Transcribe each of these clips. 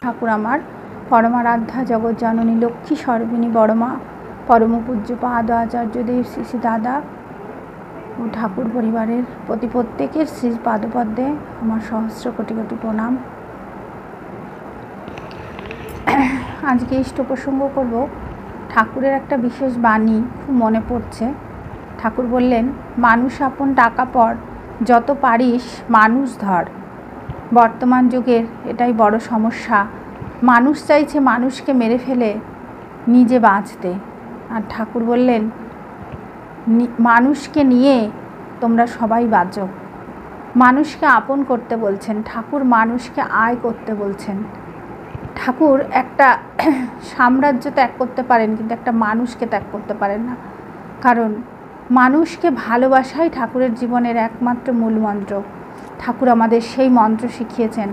ঠাকুর আমার পরমারাধ্যা জগৎজননী লক্ষ্মী সর্বিনী বড়মা পরম পূজ্য পাদ আচার্যদেব শ্রী শ্রী দাদা ও ঠাকুর পরিবারের প্রতি প্রত্যেকের শ্রী পাদপদ্মে আমার সহস্র কোটি কোটি প্রণাম। আজকে ইষ্ট প্রসঙ্গ করব। ঠাকুরের একটা বিশেষ বাণী খুব মনে পড়ছে। ঠাকুর বললেন, মানুষ আপন টাকা পর, যত পারিস মানুষ ধর। বর্তমান যুগের এটাই বড় সমস্যা। মানুষ চাইছে মানুষকে মেরে ফেলে নিজে বাঁচতে। আর ঠাকুর বললেন, মানুষকে নিয়ে তোমরা সবাই বাঁচো। মানুষকে আপন করতে বলছেন ঠাকুর, মানুষকে আয় করতে বলছেন ঠাকুর। একটা সাম্রাজ্য ত্যাগ করতে পারেন, কিন্তু একটা মানুষকে ত্যাগ করতে পারেন না। কারণ মানুষকে ভালোবাসাই ঠাকুরের জীবনের একমাত্র মূল মন্ত্র। ঠাকুর আমাদের সেই মন্ত্র শিখিয়েছেন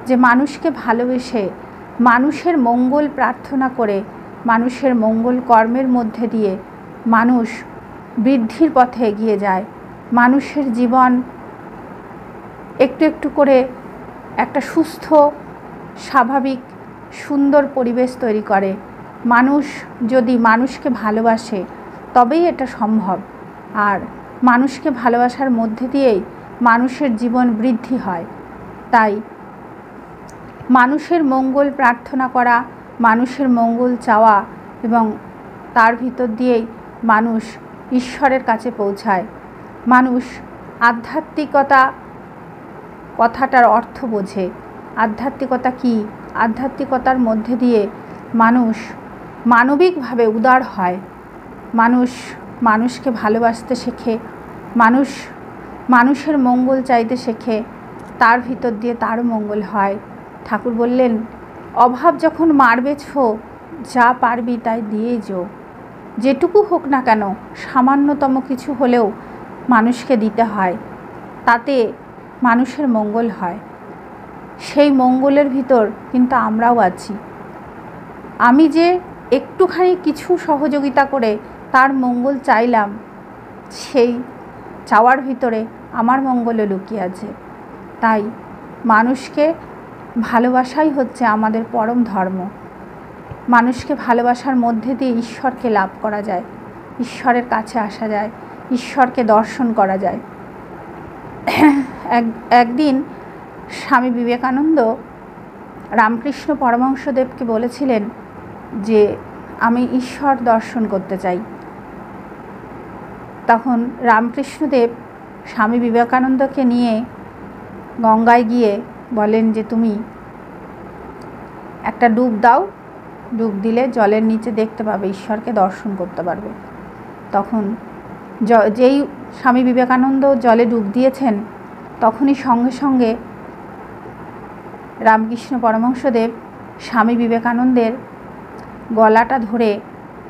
যে মানুষকে ভালোবেসে, মানুষের মঙ্গল প্রার্থনা করে, মানুষের মঙ্গল কর্মের মধ্যে দিয়ে মানুষ বৃদ্ধির পথে এগিয়ে যায়। মানুষের জীবন একটু একটু করে একটা সুস্থ, স্বাভাবিক, সুন্দর পরিবেশ তৈরি করে। মানুষ যদি মানুষকে ভালোবাসে তবেই এটা সম্ভব। আর মানুষকে ভালোবাসার মধ্যে দিয়েই মানুষের জীবন বৃদ্ধি হয়। তাই মানুষের মঙ্গল প্রার্থনা করা, মানুষের মঙ্গল চাওয়া এবং তার ভিতর দিয়েই মানুষ ঈশ্বরের কাছে পৌঁছায়। মানুষ আধ্যাত্মিকতা কথাটার অর্থ বোঝে। আধ্যাত্মিকতা কী? আধ্যাত্মিকতার মধ্যে দিয়ে মানুষ মানবিকভাবে উদার হয়। মানুষ মানুষকে ভালোবাসতে শেখে। মানুষ মানুষের মঙ্গল চাইতে শেখে। তার ভিতর দিয়ে তারও মঙ্গল হয়। ঠাকুর বললেন, অভাব যখন মারবে ছো, যা পারবি তাই দিয়ে যো। যেটুকু হোক না কেন, সামান্যতম কিছু হলেও মানুষকে দিতে হয়। তাতে মানুষের মঙ্গল হয়। সেই মঙ্গলের ভিতর কিন্তু আমরাও আছি। আমি যে একটুখানি কিছু সহযোগিতা করে তার মঙ্গল চাইলাম, সেই চাওয়ার ভিতরে আমার মঙ্গলও লুকিয়ে আছে। তাই মানুষকে ভালোবাসাই হচ্ছে আমাদের পরম ধর্ম। মানুষকে ভালোবাসার মধ্যে দিয়ে ঈশ্বরকে লাভ করা যায়, ঈশ্বরের কাছে আসা যায়, ঈশ্বরকে দর্শন করা যায়। একদিন স্বামী বিবেকানন্দ রামকৃষ্ণ পরমহংসদেবকে বলেছিলেন যে আমি ঈশ্বর দর্শন করতে চাই। তখন রামকৃষ্ণদেব স্বামী বিবেকানন্দকে নিয়ে গঙ্গায় গিয়ে বলেন যে তুমি একটা ডুব দাও, ডুব দিলে জলের নিচে দেখতে পাবে, ঈশ্বরকে দর্শন করতে পারবে। তখন যেই স্বামী বিবেকানন্দ জলে ডুব দিয়েছেন, তখনই সঙ্গে সঙ্গে রামকৃষ্ণ পরমহংসদেব স্বামী বিবেকানন্দের গলাটা ধরে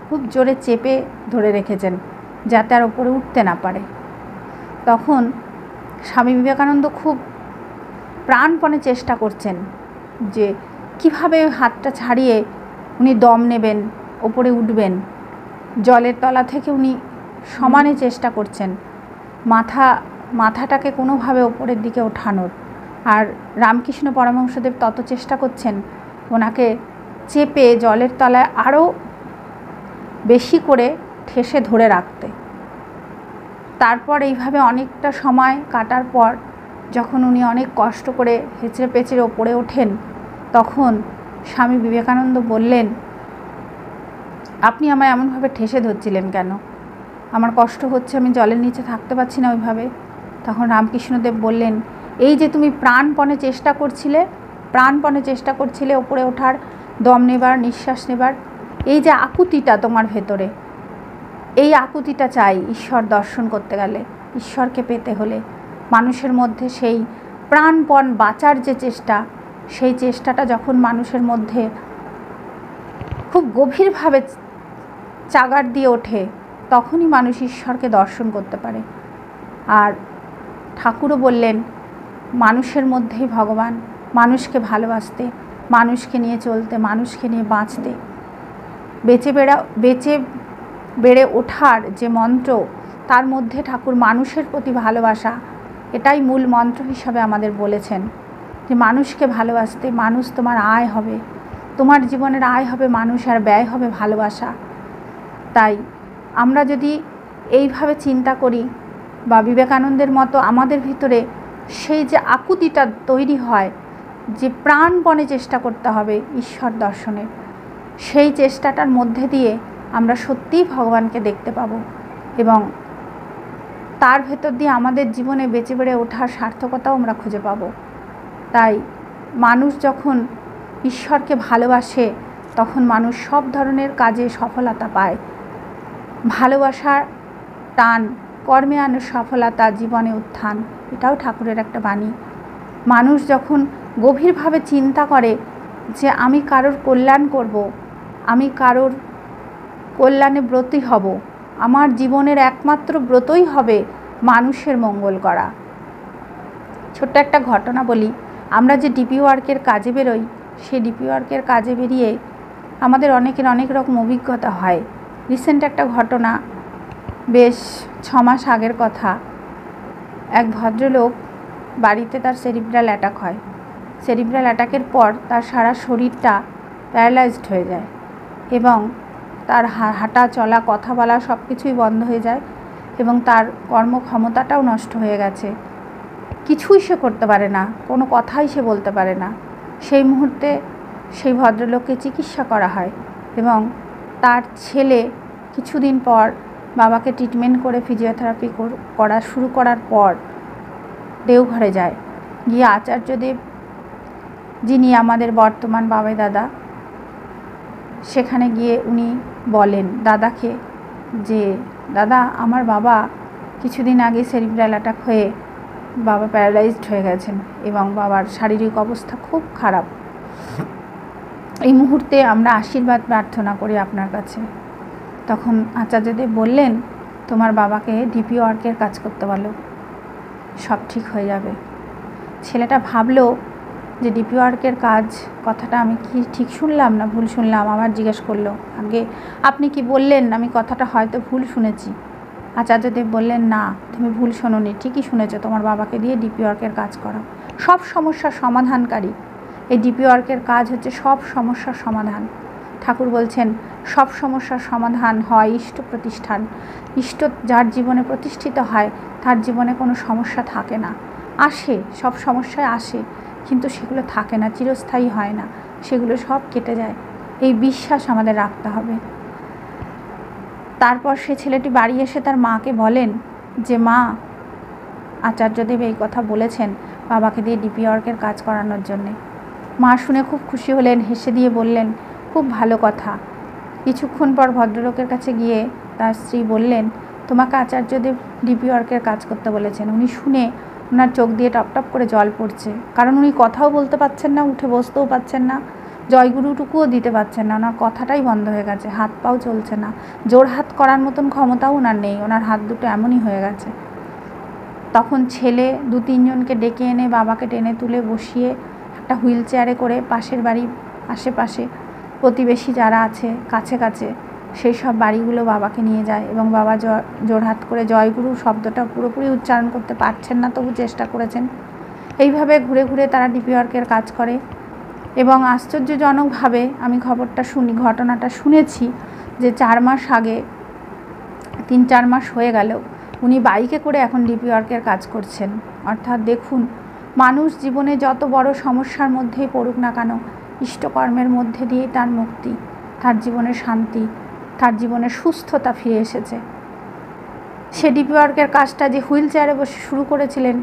খুব জোরে চেপে ধরে রেখেছেন, যাতে আর ওপরে উঠতে না পারে। তখন স্বামী বিবেকানন্দ খুব প্রাণপণে চেষ্টা করছেন যে কিভাবে হাতটা ছাড়িয়ে উনি দম নেবেন, ওপরে উঠবেন। জলের তলা থেকে উনি সমানে চেষ্টা করছেন মাথাটাকে কোনোভাবে ওপরের দিকে ওঠানোর। আর রামকৃষ্ণ পরমহংসদেব তত চেষ্টা করছেন ওনাকে চেপে জলের তলায় আরও বেশি করে ঠেসে ধরে রাখতে। তারপর এইভাবে অনেকটা সময় কাটার পর যখন উনি অনেক কষ্ট করে হেঁচড়ে পেঁচড়ে ওপরে ওঠেন, তখন স্বামী বিবেকানন্দ বললেন, আপনি আমায় এমনভাবে ঠেসে ধরছিলেন কেন? আমার কষ্ট হচ্ছে, আমি জলের নিচে থাকতে পারছি না ওইভাবে। তখন রামকৃষ্ণদেব বললেন, এই যে তুমি প্রাণপণে চেষ্টা করছিলে ওপরে ওঠার, দম নেবার, নিঃশ্বাস নেবার, এই যে আকুতিটা তোমার ভেতরে, এই আকুতিটা চাই ঈশ্বর দর্শন করতে গেলে, ঈশ্বরকে পেতে হলে। মানুষের মধ্যে সেই প্রাণপণ বাঁচার যে চেষ্টা, সেই চেষ্টাটা যখন মানুষের মধ্যে খুব গভীরভাবে চাগার দিয়ে ওঠে, তখনই মানুষ ঈশ্বরকে দর্শন করতে পারে। আর ঠাকুরও বললেন, মানুষের মধ্যেই ভগবান। মানুষকে ভালোবাসতে, মানুষকে নিয়ে চলতে, মানুষকে নিয়ে বাঁচতে, বেঁচে বেড়ে ওঠার যে মন্ত্র, তার মধ্যে ঠাকুর মানুষের প্রতি ভালোবাসা, এটাই মূল মন্ত্র হিসাবে আমাদের বলেছেন। যে মানুষকে ভালোবাসতে। মানুষ তোমার আয় হবে, তোমার জীবনের আয় হবে মানুষ, আর ব্যয় হবে ভালোবাসা। তাই আমরা যদি এইভাবে চিন্তা করি বা বিবেকানন্দের মতো আমাদের ভিতরে সেই যে আকুতিটা তৈরি হয়, যে প্রাণপণে চেষ্টা করতে হবে ঈশ্বর দর্শনের, সেই চেষ্টাটার মধ্যে দিয়ে আমরা সত্যিই ভগবানকে দেখতে পাবো এবং তার ভেতর দিয়ে আমাদের জীবনে বেঁচে বেড়ে ওঠার সার্থকতাও আমরা খুঁজে পাবো। তাই মানুষ যখন ঈশ্বরকে ভালোবাসে তখন মানুষ সব ধরনের কাজে সফলতা পায়। ভালোবাসার টান, কর্মে আনে সফলতা, জীবনে উত্থান, এটাও ঠাকুরের একটা বাণী। মানুষ যখন গভীরভাবে চিন্তা করে যে আমি কারোর কল্যাণ করব, আমি কারোর কল্যাণে ব্রতী হব, আমার জীবনের একমাত্র ব্রতই হবে মানুষের মঙ্গল করা। ছোট্ট একটা ঘটনা বলি, আমরা যে ডিপি ওয়ার্কের কাজে বেরোই, সেই ডিপি ওয়ার্কের কাজে বেরিয়ে আমাদের অনেকের অনেক রকম অভিজ্ঞতা হয়। রিসেন্ট একটা ঘটনা, বেশ 6 মাস আগের কথা। এক ভদ্রলোক বাড়িতে তার সেরিব্রাল অ্যাটাক হয়। সেরিব্রাল অ্যাটাকের পর তার সারা শরীরটা প্যারালাইজড হয়ে যায় এবং তার হাঁটা চলা, কথা বলা সব কিছুই বন্ধ হয়ে যায় এবং তার কর্মক্ষমতাটাও নষ্ট হয়ে গেছে। কিছুই সে করতে পারে না, কোনো কথাই সে বলতে পারে না। সেই মুহূর্তে সেই ভদ্রলোককে চিকিৎসা করা হয় এবং তার ছেলে কিছুদিন পর বাবাকে ট্রিটমেন্ট করে ফিজিওথেরাপি করা শুরু করার পর দেওঘরে যায়। গিয়ে আচার্যদেব, যিনি আমাদের বর্তমান বাবাই দাদা, সেখানে গিয়ে উনি বলেন দাদাকে যে দাদা, আমার বাবা কিছুদিন আগে সেরিব্রাল অ্যাটাক হয়ে বাবা প্যারালাইজড হয়ে গেছেন এবং বাবার শারীরিক অবস্থা খুব খারাপ। এই মুহূর্তে আমরা আশীর্বাদ প্রার্থনা করি আপনার কাছে। তখন আচার্যদেব বললেন, তোমার বাবাকে ডিপি ওয়ার্কের কাজ করতে বলো, সব ঠিক হয়ে যাবে। ছেলেটা ভাবলো যে ডিপি ওয়ার্কের কাজ, কথাটা আমি কি ঠিক শুনলাম না ভুল শুনলাম। আবার জিজ্ঞেস করলো, আগে আপনি কি বললেন? আমি কথাটা হয়তো ভুল শুনেছি। আচার্যদেব বললেন, না, তুমি ভুল শোনোনি, ঠিকই শুনেছো, তোমার বাবাকে দিয়ে ডিপি ওয়ার্কের কাজ করাও। সব সমস্যার সমাধানকারী এই ডিপি ওয়ার্কের কাজ হচ্ছে সব সমস্যার সমাধান। ঠাকুর বলছেন সব সমস্যার সমাধান হয় ইষ্ট প্রতিষ্ঠান। ইষ্ট যার জীবনে প্রতিষ্ঠিত হয় তার জীবনে কোনো সমস্যা থাকে না। আসে, সব সমস্যায় আসে, কিন্তু সেগুলো থাকে না, চিরস্থায়ী হয় না, সেগুলো সব কেটে যায়। এই বিশ্বাস আমাদের রাখতে হবে। তারপর সে ছেলেটি বাড়ি এসে তার মাকে বলেন যে মা, আচার্যদেব এই কথা বলেছেন বাবাকে দিয়ে ডিপি ওয়ার্কের কাজ করানোর জন্যে। মা শুনে খুব খুশি হলেন, হেসে দিয়ে বললেন, খুব ভালো কথা। কিছুক্ষণ পর ভদ্রলোকের কাছে গিয়ে তার স্ত্রী বললেন, তোমাকে আচার্যদেব ডিপি ওয়ার্কের কাজ করতে বলেছেন। উনি শুনে ওনার চোখ দিয়ে টপ টপ করে জল পড়ছে, কারণ উনি কথাও বলতে পারছেন না, উঠে বসতেও পারছেন না, জয়গুরুটুকুও দিতে পারছেন না, ওনার কথাটাই বন্ধ হয়ে গেছে, হাত পাও চলছে না, জোর হাত করার মতন ক্ষমতাও ওনার নেই, ওনার হাত দুটো এমনই হয়ে গেছে। তখন ছেলে 2-3 জনকে ডেকে এনে বাবাকে টেনে তুলে বসিয়ে একটা হুইল চেয়ারে করে পাশের বাড়ি, আশেপাশে প্রতিবেশী যারা আছে কাছে কাছে, সেই সব বাড়িগুলো বাবাকে নিয়ে যায় এবং বাবা জোড়হাত করে জয়গুরু শব্দটা পুরোপুরি উচ্চারণ করতে পারছেন না, তবু চেষ্টা করেছেন। এইভাবে ঘুরে ঘুরে তারা ডিপি ওয়ার্কের কাজ করে এবং আশ্চর্যজনকভাবে আমি ঘটনাটা শুনেছি যে 4 মাস আগে, 3-4 মাস হয়ে গেল, উনি বাইকে করে এখন ডিপি ওয়ার্কের কাজ করছেন। অর্থাৎ দেখুন, মানুষ জীবনে যত বড় সমস্যার মধ্যেই পড়ুক না কেন, ইষ্টকর্মের মধ্যে দিয়েই তার মুক্তি, তার জীবনে শান্তি, তার জীবনে সুস্থতা ফিরে এসেছে। সে ডিপি ওয়ার্কের কাজটা যে হুইল চেয়ারে বসে শুরু করেছিলেন,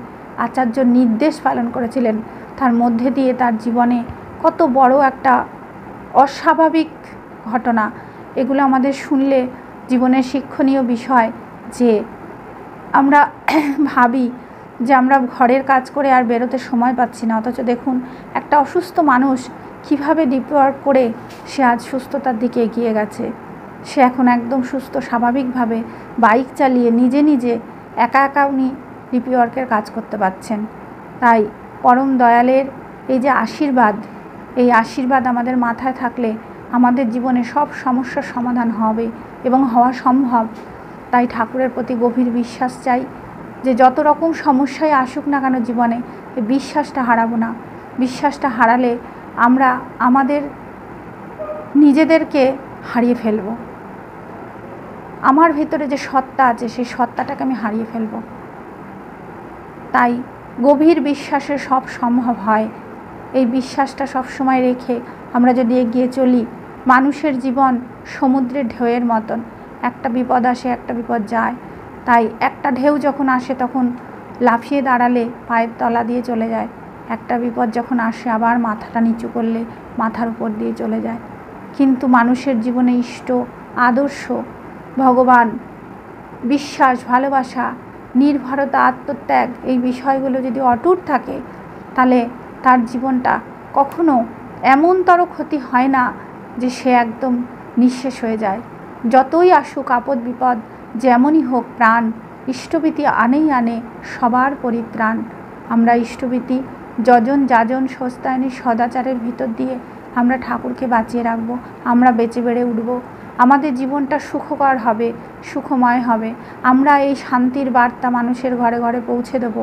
আচার্য নির্দেশ পালন করেছিলেন, তার মধ্যে দিয়ে তার জীবনে কত বড় একটা অস্বাভাবিক ঘটনা। এগুলো আমাদের শুনলে জীবনের শিক্ষণীয় বিষয়, যে আমরা ভাবি যে আমরা ঘরের কাজ করে আর বেরোতে সময় পাচ্ছি না, অথচ দেখুন একটা অসুস্থ মানুষ কিভাবে ডিপি ওয়ার্ক করে সে আজ সুস্থতার দিকে এগিয়ে গেছে। সে এখন একদম সুস্থ, স্বাভাবিকভাবে বাইক চালিয়ে নিজে নিজে একা একা উনি ডিপি ওয়ার্কের কাজ করতে পারছেন। তাই পরম দয়ালের এই যে আশীর্বাদ, এই আশীর্বাদ আমাদের মাথায় থাকলে আমাদের জীবনে সব সমস্যার সমাধান হবে এবং হওয়া সম্ভব। তাই ঠাকুরের প্রতি গভীর বিশ্বাস চাই যে যত রকম সমস্যায় আসুক না কেন জীবনে, এই বিশ্বাসটা হারাবো না। বিশ্বাসটা হারালে আমরা আমাদের নিজেদেরকে হারিয়ে ফেলব। আমার ভিতরে যে সত্তা আছে সেই সত্তাটাকে আমি হারিয়ে ফেলব। তাই গভীর বিশ্বাসে সব সম্ভব হয়। এই বিশ্বাসটা সবসময় রেখে আমরা যদি এগিয়ে চলি, মানুষের জীবন সমুদ্রের ঢেউয়ের মতন, একটা বিপদ আসে একটা বিপদ যায়। তাই একটা ঢেউ যখন আসে তখন লাফিয়ে দাঁড়ালে পায়ের তলা দিয়ে চলে যায়, একটা বিপদ যখন আসে আবার মাথাটা নিচু করলে মাথার উপর দিয়ে চলে যায়। কিন্তু মানুষের জীবনে ইষ্ট, আদর্শ, ভগবান, বিশ্বাস, ভালোবাসা, নির্ভরতা, আত্মত্যাগ, এই বিষয়গুলো যদি অটুট থাকে তাহলে তার জীবনটা কখনো এমনতর ক্ষতি হয় না যে সে একদম নিঃশেষ হয়ে যায়। যতই আসুক আপদ বিপদ, যেমনই হোক, প্রাণ ইষ্টভীতি আনেই আনে সবার পরিত্রাণ। আমরা ইষ্টভীতি যজন যাজন স্বস্তায়নী সদাচারের ভিতর দিয়ে আমরা ঠাকুরকে বাঁচিয়ে রাখবো। আমরা বেঁচে বেড়ে উঠব, আমাদের জীবনটা সুখকর হবে, সুখময় হবে। আমরা এই শান্তির বার্তা মানুষের ঘরে ঘরে পৌঁছে দেব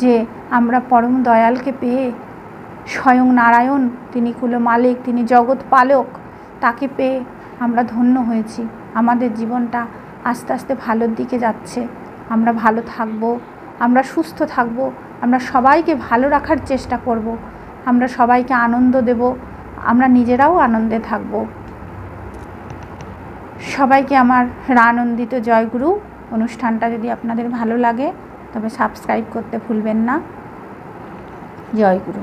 যে আমরা পরম দয়ালকে পেয়ে, স্বয়ং নারায়ণ, তিনি কুল মালিক, তিনি জগৎ পালক, তাকে পেয়ে আমরা ধন্য হয়েছি। আমাদের জীবনটা আস্তে আস্তে ভালোর দিকে যাচ্ছে। আমরা ভালো থাকব, আমরা সুস্থ থাকব, আমরা সবাইকে ভালো রাখার চেষ্টা করব, আমরা সবাইকে আনন্দ দেব, আমরা নিজেরাও আনন্দে থাকব। সবাইকে আমার রানন্দিত জয়গুরু। অনুষ্ঠানটা যদি আপনাদের ভালো লাগে তবে সাবস্ক্রাইব করতে ভুলবেন না। জয়গুরু।